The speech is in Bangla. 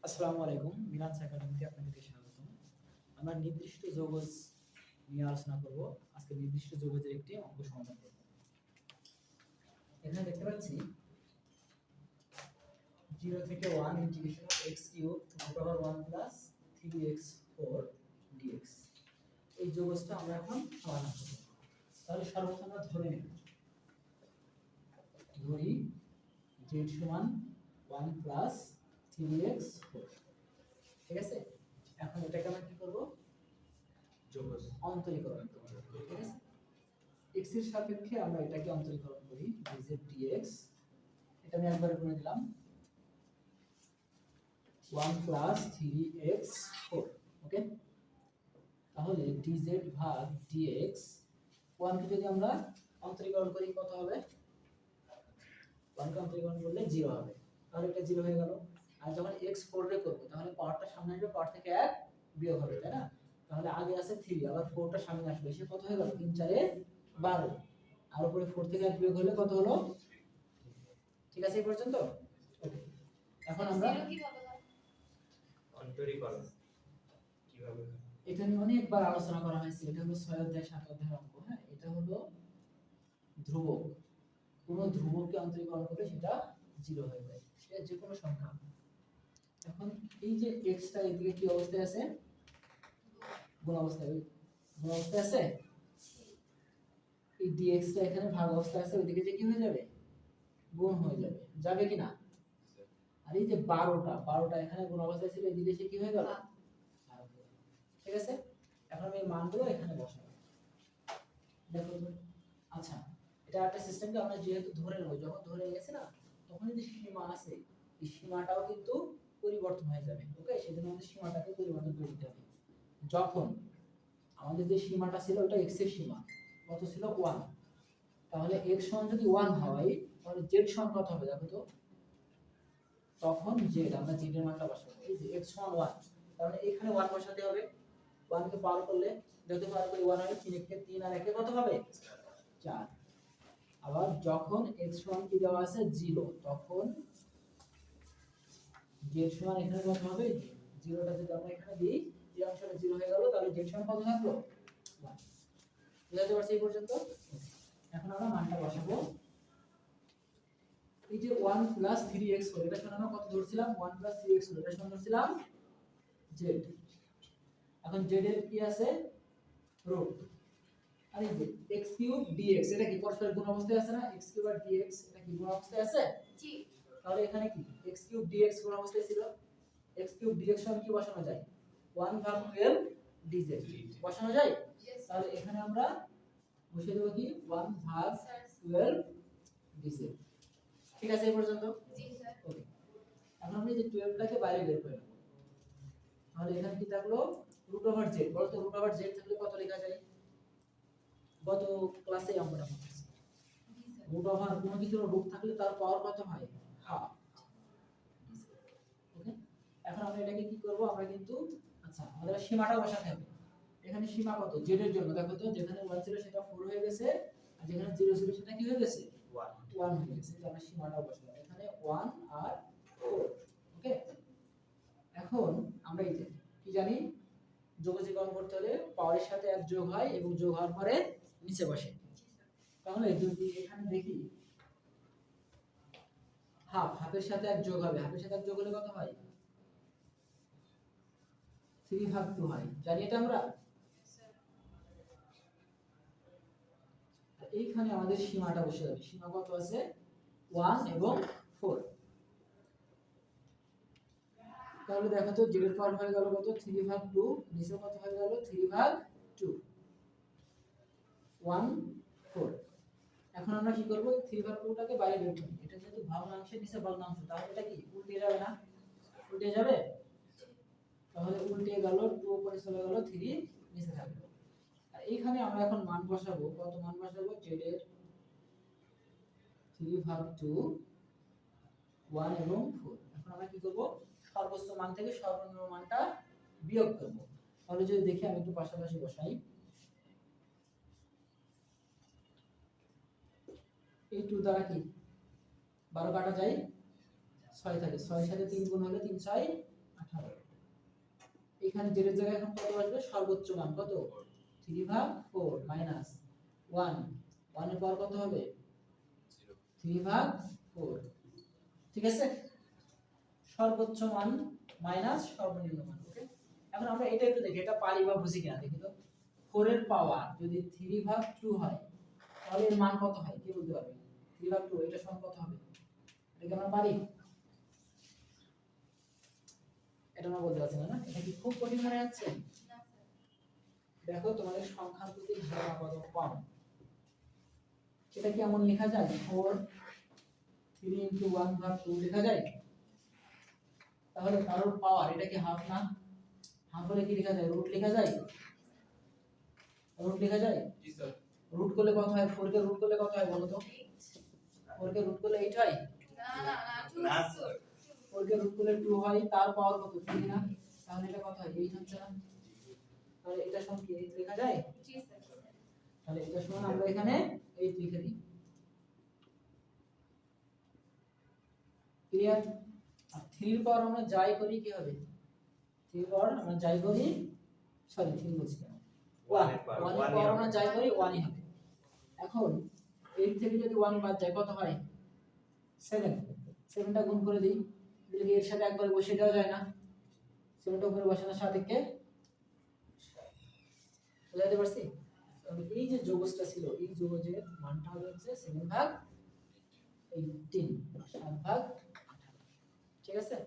আসসালামু আলাইকুম, মিরাজ একাডেমিতে আপনাদেরকে স্বাগতম। আমরা নির্দিষ্ট যৌগজ নিয়ে আলোচনা করব। আজকে নির্দিষ্ট যৌগজের একটি অঙ্ক সমাধান করব। এখানে দেখতে পাচ্ছি 0 থেকে 1 integration of x cube to the power 1 plus 3x4 dx। এই যৌগজটা আমরা এখন সমাধান করব। তাহলে সর্বপ্রথম আমরা ধরি z সমান 1 প্লাস 3x4। ঠিক আছে, এখন এটাকে আমরা কি করব? যৌগজ অন্তরীকরণ করব। ঠিক আছে, x এর সাপেক্ষে আমরা এটাকে অন্তরীকরণ করি dz dx। এটা আমি একবার করে দিলাম 1 প্লাস 3x4। ওকে, তাহলে dz ভাগ dx 1 কে যদি আমরা অন্তরীকরণ করি কত হবে? 1 কে অন্তরীকরণ করলে 0 হবে, তাহলে এটা 0 হয়ে গেল। আর যখন x4 রে করব তাহলে পাওয়ারটা সামনে আসবে, পাওয়ার থেকে 1 বিয়োগ হবে, তাই না? তাহলে আগে আছে 3, আবার 4টা সামনে আসবে, সে কত হয়ে গেল? 3 4 এ 12, আর উপরে 4 থেকে 1 বিয়োগ হলে কত হলো? ঠিক আছে এই পর্যন্ত? ওকে, এখন আমরা অন্তরীকরণ কিভাবে? এটা নিয়ে অনেকবার আলোচনা করা হয়েছে। এটা হলো 6 অধ্যায় 7 অধ্যায়ের অঙ্ক। হ্যাঁ, এটা হলো ধ্রুবক। কোন ধ্রুবককে অন্তরীকরণ করলে সেটা 0 হয়ে যায়, সেটা যে কোনো সংখ্যা। এখন এই যে x টা এদিকে কি অবস্থায় আছে? গুণ অবস্থায়। গুণ অবস্থায় আছে। এই dx টা এখানে ভাগ অবস্থায় আছে, ওইদিকে যে কি হয়ে যাবে? গুণ হয়ে যাবে। যাবে কি না? আর এই যে 12টা এখানে গুণ অবস্থায় ছিল, এদিকে সে কি হয়ে গেল? ঠিক আছে, এখন আমি এই মানগুলো এখানে বসাবো। দেখো তো, আচ্ছা, এটা একটা সিস্টেমকে আমরা যেহেতু ধরে নেব, যখন ধরে গেছে না তখন যে সীমা আছে এই সীমাটাও কিন্তু পরিবর্তন হয়ে যাবে। ওকে, সেজন্য আমাদের সীমাটাকে পরিবর্তন করে দিতে হবে। যখন আমাদের যে সীমাটা ছিল ওটা x এর সীমা, কত ছিল? 1। তাহলে x সমান যদি 1 হয় তাহলে z সমান কত হবে দেখো তো? তখন z, আমরা z এর মানটা বসাবো। এই যে x সমান 1, তাহলে এখানে 1 বসাতে হবে। 1 কে পাওয়ার করলে, যত পাওয়ার করি 1 হয়, 3 কে 3 আর 1 কত হবে? 4। আবার যখন x সমান কি দেওয়া আছে? 0, তখন z সমান এখানে কত হবে? 0টা যদি আমরা এখানে দিই, এই অংশটা 0 হয়ে গেল, তাহলে z সমান কত থাকলো? 1। বুঝতে পারছি এই পর্যন্ত? এখন আমরা মানটা বসাবো। এই যে 1 প্লাস 3x4, এটা সমান আমরা কত ধরছিলাম? 1 প্লাস 3x4, এটা সমান ধরছিলাম z। এখন z এর কি আছে? রুট। আর এই যে x কিউব dx, এটা কি পরস্পর গুণ অবস্থায় আছে না? x কিউব আর dx, এটা কি গুণ অবস্থায় আছে? জি। তাহলে এখানে কি x কিউব dx গুণ অবস্থায় ছিল, x কিউব dx সমান কি বসানো যায়? 1 ভাগ 12 dz বসানো যায়। তাহলে এখানে আমরা বসিয়ে দেব কি? 1 ভাগ 12 dz। ঠিক আছে এই পর্যন্ত? জি স্যার। ওকে, এখন আমরা এই যে 12 টাকে বাইরে বের করে নেব। তাহলে এখানে কি থাকলো? Root over z। বলো তো, রুট ওভার z থাকলে কত লেখা যায়? গত ক্লাসে আমরা পড়েছি রুট ওভার কোনো কিছুর রুট থাকলে তার পাওয়ার কত হয়? হাফ। ওকে, এখন আমরা এটাকে কি করব? আমরা কিন্তু, আচ্ছা, আমাদের সীমাটা বসাতে হবে। এখানে সীমা কত? z এর জন্য দেখো তো, যেখানে 1 ছিল সেটা 4 হয়ে গেছে, আর যেখানে 0 ছিল সেটা কি হয়ে গেছে? 1 হয়ে গেছে। তাহলে আমরা সীমাটা বসালাম এখানে 1 আর 4। ওকে, এখন আমরা এই যে কি জানি, যোগজীকরণ করতে হলে পাওয়ারের সাথে 1 যোগ হয় এবং যোগ হওয়ার পরে নিচে বসে। তাহলে যদি এখানে দেখি হাফের সাথে 1 যোগ হবে, হাফের সাথে 1 যোগ হলে কত হয়? 3 ভাগ 2 হয়, জানি এটা আমরা। এইখানে আমাদের সীমাটা বসে যাবে। সীমা কত আছে? 1 এবং 4। তাহলে দেখো তো, z এর পাওয়ার হয়ে গেল কত? 3 ভাগ 2, নিচে কত হয়ে গেল? 3 ভাগ 2, 1 4। এখন আমরা কি করব? 3 ভাগ 2 টাকে বাইরে বের করব। এটা যেহেতু ভগ্নাংশের নিচে ভগ্নাংশ, তাহলে এটা কি উল্টে যাবে না? উল্টে যাবে। তাহলে উল্টে গেল, 2 উপরে চলে গেল, 3 নিচে থাকবে। আর এইখানে আমরা এখন মান বসাবো। কত মান বসাবো? z এর 3 ভাগ 2, 1 এবং 4। এখন আমরা কি করব? সর্বোচ্চ মান থেকে সর্বনিম্ন মানটা বিয়োগ করব। তাহলে যদি দেখি, আমি একটু পাশাপাশি বসাই। এই 2 দ্বারা কি 12 কাটা যায়, 6 থাকে। 6 এর সাথে 3 গুণ হলে 3 6 এখানে জেডের জায়গায় এখন কত আসবে সর্বোচ্চ মান কত 3/4 মাইনাস 1 1 এর পাওয়ার কত হবে 3/4 ঠিক আছে সর্বোচ্চ মান মাইনাস সর্বনিম্ন মান ওকে এখন আমরা এটা একটু দেখি এটা পারি বা বুঝি কিনা দেখি তো 4 এর পাওয়ার যদি 3/2 হয় তাহলে এর মান কত হয় কি বলতে পারবে 3/2 এটা সমান কত হবে এটা কি আমরা পারি এটা আমরা বলতে পারছি না এটা কি খুব কঠিন মনে হচ্ছে দেখো তোমাদের সংখ্যার প্রতি ধারণা কত কম এটা কি এমন লেখা যায় 4 3 * 1/2 লেখা যায় তাহলে কারোর পাওয়ার এটা কি হাফ না হাফ হলে কি লেখা যায় রুট লেখা যায় রুট লেখা যায় জি স্যার রুট করলে কত হয় 4 কে রুট করলে কত হয় বলো তো 4 কে রুট করলে 8 হয় না স্যার 4 কে রুট করলে 2 হয় তার পাওয়ার কত 3 না তাহলে এটা কত হয় 8 হচ্ছে না তাহলে এটা সমান কি 8 লেখা যায় তাহলে এটা সমান আমরা এখানে 8 লিখে দিই ক্লিয়ার আর 3 এর পাওয়ার আমরা যাই করি কি হবে 3 এর পাওয়ার আমরা যাই করি সরি 3 বলছি কেন 1 এর পাওয়ার আমরা যাই করি 1 ই হবে এখন 8 থেকে যদি 1 বাদ যায় কত হয় 7 7টা গুণ করে দিই দিলে কি এর সাথে একবার বসিয়ে দেওয়া যায় না 7টা উপরে বসানোর সাথে কে বুঝাতে পারছি তাহলে এই যে যোগসটা ছিল এই যোগজের মানটা হবে হচ্ছে 7/18 7/18 ঠিক আছে